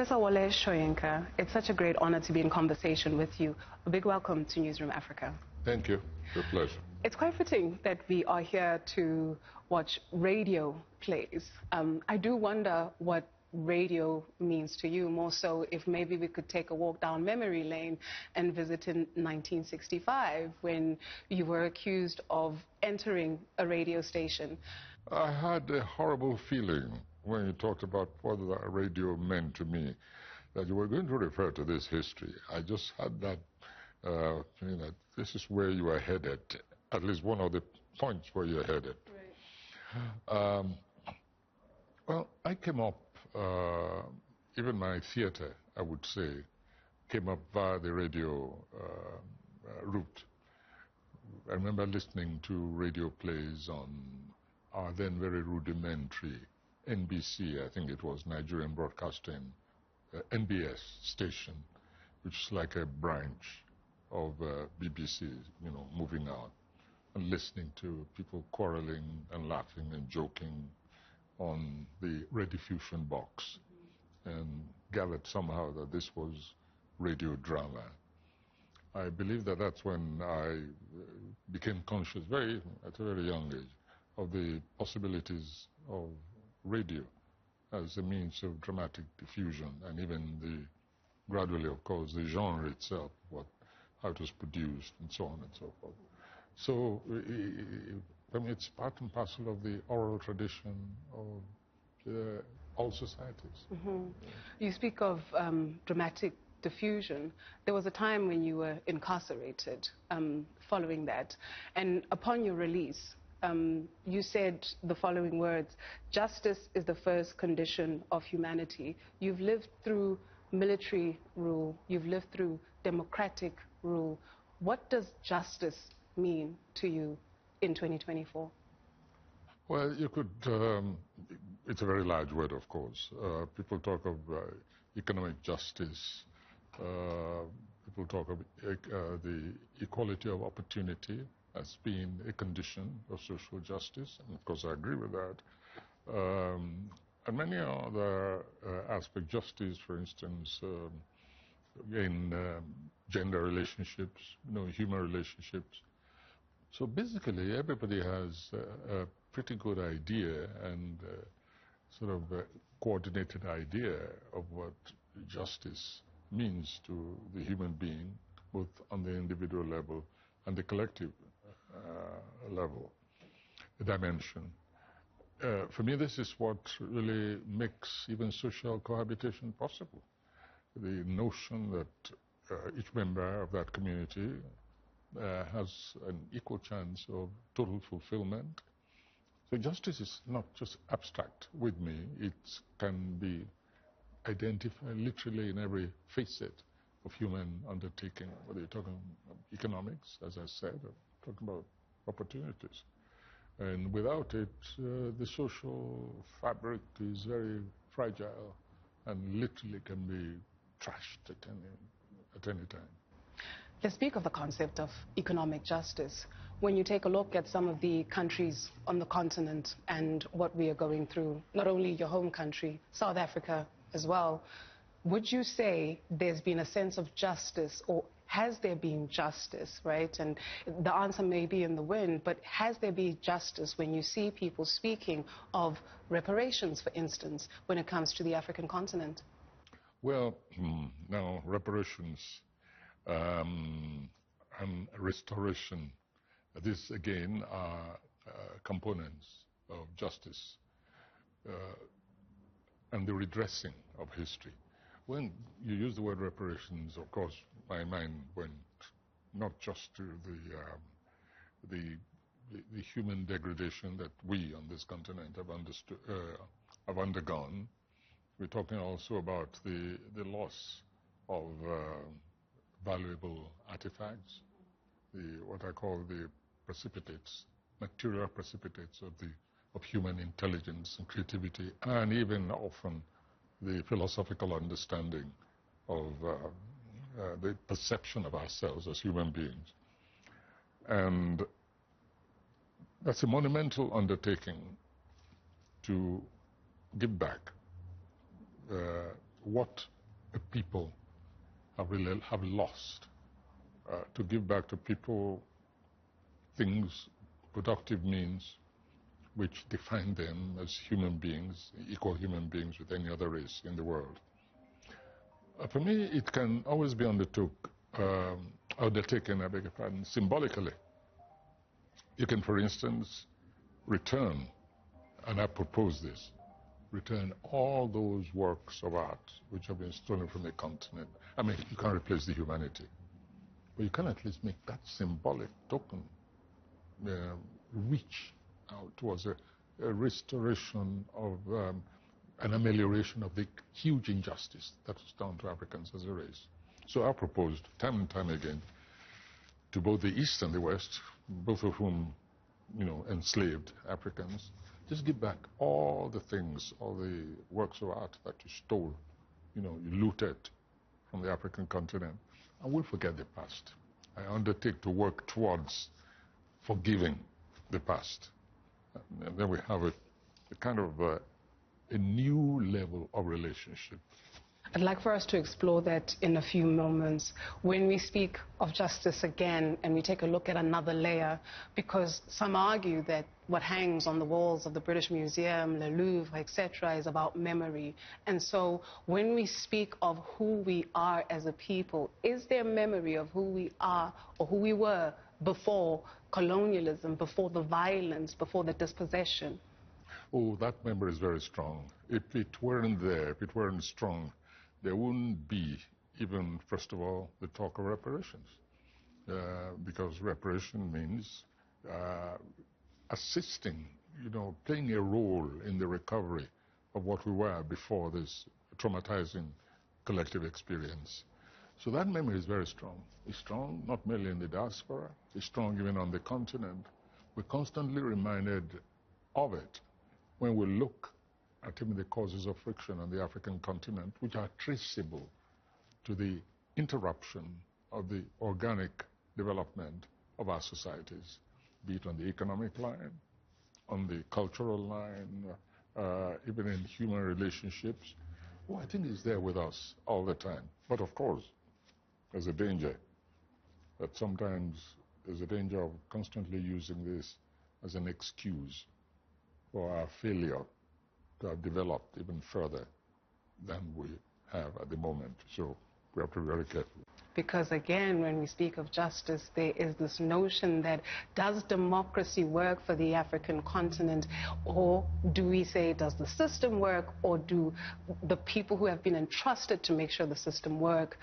Professor Wole Soyinka, it's such a great honor to be in conversation with you. A big welcome to Newzroom Afrika. Thank you. It's a pleasure. It's quite fitting that we are here to watch radio plays. I do wonder what radio means to you, more so if maybe we could take a walk down memory lane and visit in 1965 when you were accused of entering a radio station. I had a horrible feeling when you talked about what the radio meant to me, that you were going to refer to this history. I just had that feeling that this is where you are headed, at least one of the points where you're headed. Right. Well, I came up, even my theater, I would say, came up via the radio route. I remember listening to radio plays on our then very rudimentary NBC, I think it was Nigerian Broadcasting, NBS station, which is like a branch of BBC, you know, moving out, and listening to people quarreling and laughing and joking on the rediffusion box, and gathered somehow that this was radio drama. I believe that that's when I became conscious, at a very young age, of the possibilities of radio as a means of dramatic diffusion, and even gradually, of course, the genre itself, how it was produced, and so on and so forth. So, I mean, it's part and parcel of the oral tradition of all societies. Mm-hmm. You speak of dramatic diffusion. There was a time when you were incarcerated following that, and upon your release, you said the following words: justice is the first condition of humanity. You've lived through military rule, you've lived through democratic rule. What does justice mean to you in 2024? Well, you could, it's a very large word, of course. People talk of economic justice. People talk of the equality of opportunity as being a condition of social justice, and of course I agree with that. And many other aspects, justice, for instance, in gender relationships, human relationships. So basically, everybody has a pretty good idea and sort of a coordinated idea of what justice means to the human being, both on the individual level and the collective level, dimension. For me, this is what really makes even social cohabitation possible. The notion that each member of that community has an equal chance of total fulfillment. So justice is not just abstract with me. It can be identified literally in every facet of human undertaking, whether you're talking economics, as I said, or talking about opportunities. And without it, the social fabric is very fragile and literally can be trashed at any time. Let's speak of the concept of economic justice. When you take a look at some of the countries on the continent and what we are going through, not only your home country, South Africa as well, would you say there's been a sense of justice, or has there been justice, right? And the answer may be in the wind, but has there been justice when you see people speaking of reparations, for instance, when it comes to the African continent? Well, now, reparations and restoration, these again are components of justice and the redressing of history. When you use the word reparations, of course, my mind went not just to the human degradation that we on this continent have undergone. We're talking also about the loss of valuable artifacts, what I call the precipitates, material precipitates of human intelligence and creativity, and even often the philosophical understanding of the perception of ourselves as human beings. And that's a monumental undertaking to give back what a people have lost, to give back to people things, productive means, which define them as human beings, equal human beings with any other race in the world. For me, it can always be undertaken, I beg your pardon, symbolically. You can, for instance, return, and I propose this, return all those works of art which have been stolen from the continent. I mean, you can't replace the humanity, but you can at least make that symbolic token reach out towards a restoration of an amelioration of the huge injustice that was done to Africans as a race. So I proposed time and time again to both the East and the West, both of whom, enslaved Africans, just give back all the things, all the works of art that you stole, you looted from the African continent, and we'll forget the past. I undertake to work towards forgiving the past. And then we have a kind of a new level of relationship. I'd like for us to explore that in a few moments when we speak of justice again and we take a look at another layer, because some argue that what hangs on the walls of the British Museum, the Louvre, etc., is about memory. And so when we speak of who we are as a people, is there memory of who we are or who we were before colonialism, before the violence, before the dispossession? Oh, that memory is very strong. If it weren't there, if it weren't strong, there wouldn't be even, first of all, the talk of reparations. Because reparation means assisting, playing a role in the recovery of what we were before this traumatizing collective experience. So that memory is very strong. It's strong not merely in the diaspora, it's strong even on the continent. We're constantly reminded of it when we look at even the causes of friction on the African continent, which are traceable to the interruption of the organic development of our societies, be it on the economic line, on the cultural line, even in human relationships. I think it's there with us all the time. But of course, there's a danger that sometimes there's a danger of constantly using this as an excuse for our failure to have developed even further than we have at the moment. So we have to be very careful. Because again, when we speak of justice, there is this notion that does democracy work for the African continent, or do we say does the system work, or do the people who have been entrusted to make sure the system work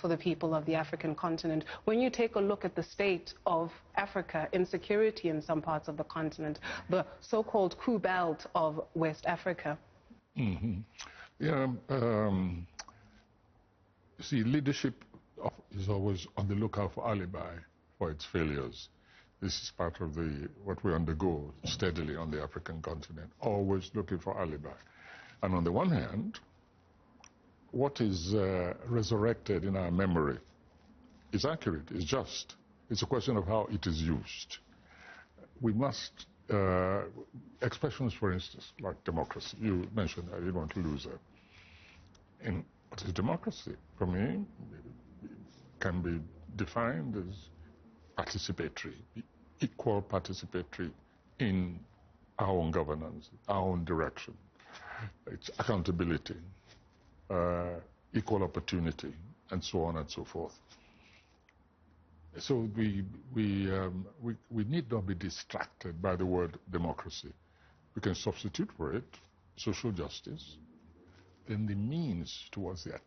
for the people of the African continent? When you take a look at the state of Africa, insecurity in some parts of the continent, the so-called coup belt of West Africa. Mm-hmm. Yeah, see, leadership is always on the lookout for alibi for its failures. This is part of what we undergo steadily on the African continent, always looking for alibi. And on the one hand, what is resurrected in our memory is accurate, is just. It's a question of how it is used. We must, expressions, for instance, like democracy. You mentioned that, you don't want to lose that. And what is democracy? For me, can be defined as participatory, equal participatory in our own governance, our own direction. It's accountability, equal opportunity, and so on and so forth. So we need not be distracted by the word democracy. We can substitute for it social justice. Then the means towards the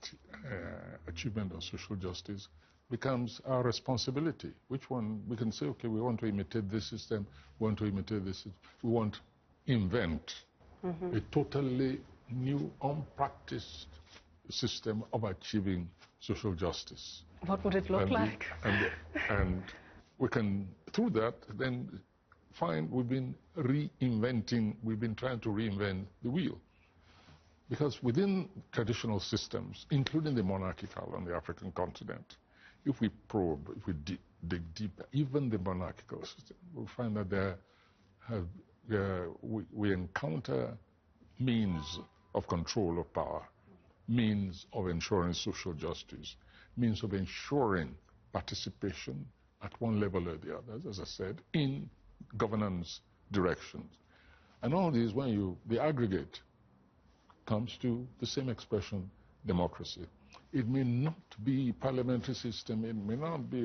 achievement of social justice becomes our responsibility. Which one? We can say, okay, we want to imitate this system, we want to imitate this system. We want to invent a totally new, unpracticed system of achieving social justice. What would it look like? And we can, through that, then find we've been trying to reinvent the wheel. Because within traditional systems, including the monarchical on the African continent, if we probe, if we dig deeper, even the monarchical system, we'll find that we encounter means of control of power means of ensuring social justice, means of ensuring participation at one level or the other, as I said, in governance directions. And all these, the aggregate comes to the same expression, democracy. It may not be parliamentary system, it may not be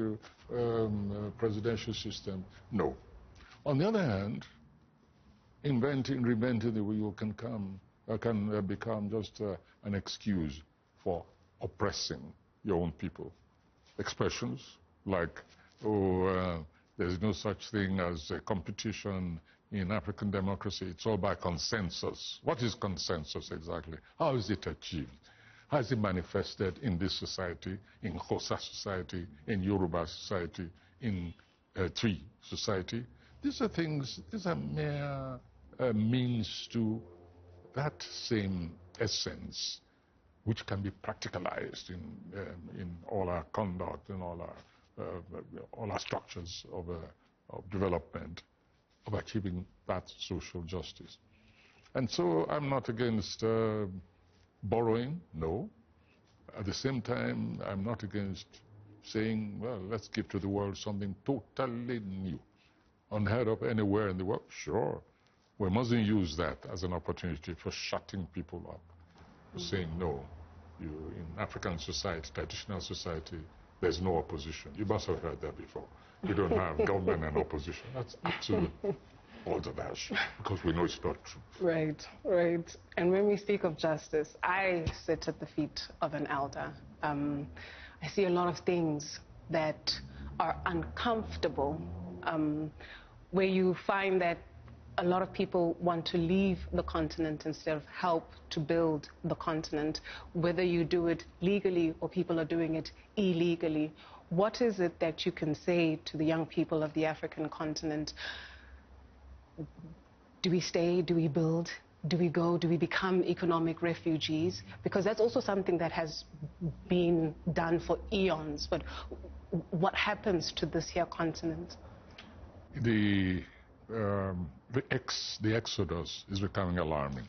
a presidential system, no. On the other hand, reinventing the wheel can become just an excuse for oppressing your own people. Expressions like, there's no such thing as a competition in African democracy, it's all by consensus. What is consensus exactly? How is it achieved? How is it manifested in this society, in Xhosa society, in Yoruba society, in Twi society? These are things, these are mere means to that same essence, which can be practicalized in all our conduct and all our structures of development, of achieving that social justice. And so I'm not against borrowing, no. At the same time, I'm not against saying, well, let's give to the world something totally new, unheard of anywhere in the world. Sure, we mustn't use that as an opportunity for shutting people up, for saying, no, in African society, traditional society, there's no opposition. You must have heard that before. You don't have government and opposition. That's absolute balderdash, because we know it's not true. Right, right. And when we speak of justice, I sit at the feet of an elder. I see a lot of things that are uncomfortable, where you find that a lot of people want to leave the continent instead of help to build the continent, whether you do it legally or people are doing it illegally. What is it that you can say to the young people of the African continent? Do we stay? Do we build? Do we go? Do we become economic refugees? Because that's also something that has been done for eons. But what happens to this here continent? The exodus is becoming alarming,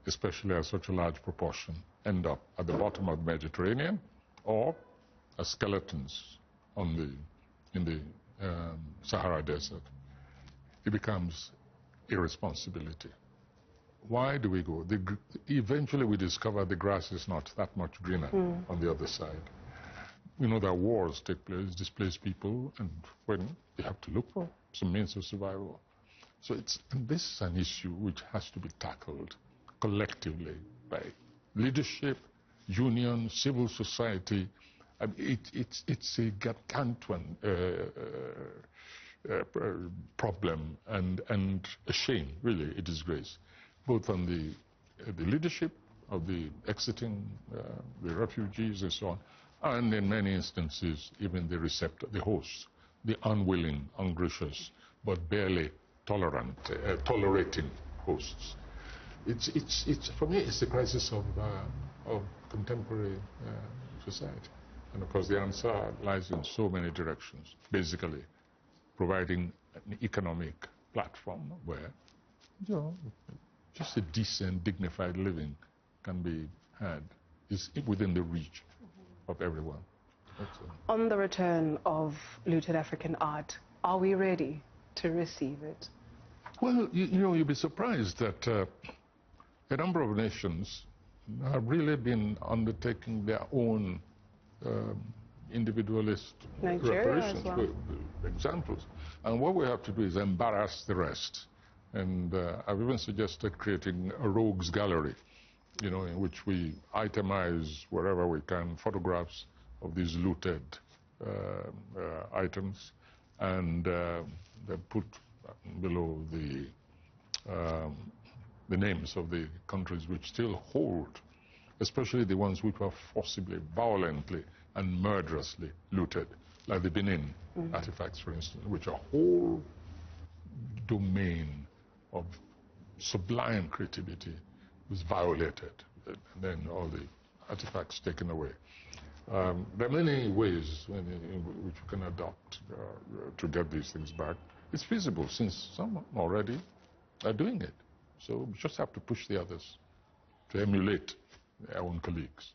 especially as such a large proportion end up at the bottom of the Mediterranean or as skeletons in the Sahara Desert. It becomes irresponsibility. Why do we go? Eventually we discover the grass is not that much greener on the other side. We know that wars take place, displace people, and when they have to look for some means of survival. So this is an issue which has to be tackled collectively by leadership, union, civil society. I mean, it's a gargantuan problem and a shame, really, a disgrace, both on the leadership of the exiting, the refugees and so on, and in many instances, even the receptor, the host, the unwilling, ungracious, but barely tolerating hosts. It's for me, it's the crisis of contemporary society. And of course, the answer lies in so many directions. Basically, providing an economic platform where, just a decent, dignified living can be had, is within the reach of everyone. On the return of looted African art, are we ready to receive it? Well, you'll be surprised that a number of nations have really been undertaking their own individualist reparations, examples. And what we have to do is embarrass the rest. And I've even suggested creating a rogues gallery, in which we itemize wherever we can photographs of these looted items, and they put below the names of the countries which still hold, especially the ones which were forcibly, violently, and murderously looted, like the Benin artifacts, for instance, which are a whole domain of sublime creativity was violated, and then all the artifacts taken away. There are many ways in which you can adopt to get these things back. It's feasible, since some already are doing it. So we just have to push the others to emulate their own colleagues.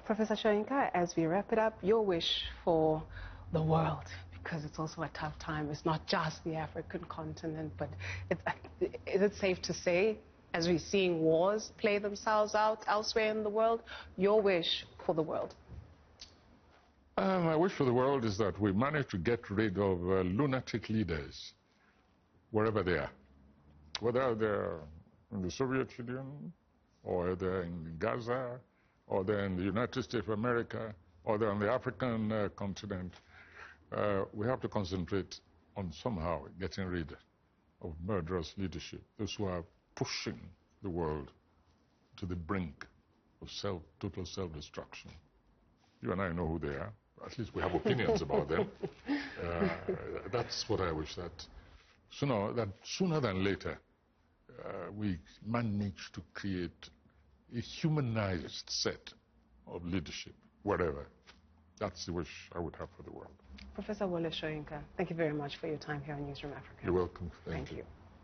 Professor Soyinka, as we wrap it up, your wish for the world, because it's also a tough time. It's not just the African continent, but is it safe to say, as we're seeing wars play themselves out elsewhere in the world, your wish for the world? My wish for the world is that we manage to get rid of lunatic leaders wherever they are, whether they're in the Soviet Union, or they're in Gaza, or they're in the United States of America, or they're on the African continent. We have to concentrate on somehow getting rid of murderous leadership, those who are pushing the world to the brink of total self-destruction. You and I know who they are. At least we have opinions about them. That's what I wish, that sooner than later we manage to create a humanized set of leadership, wherever. That's the wish I would have for the world. Professor Wole Soyinka, thank you very much for your time here on Newzroom Afrika. You're welcome. Thank you.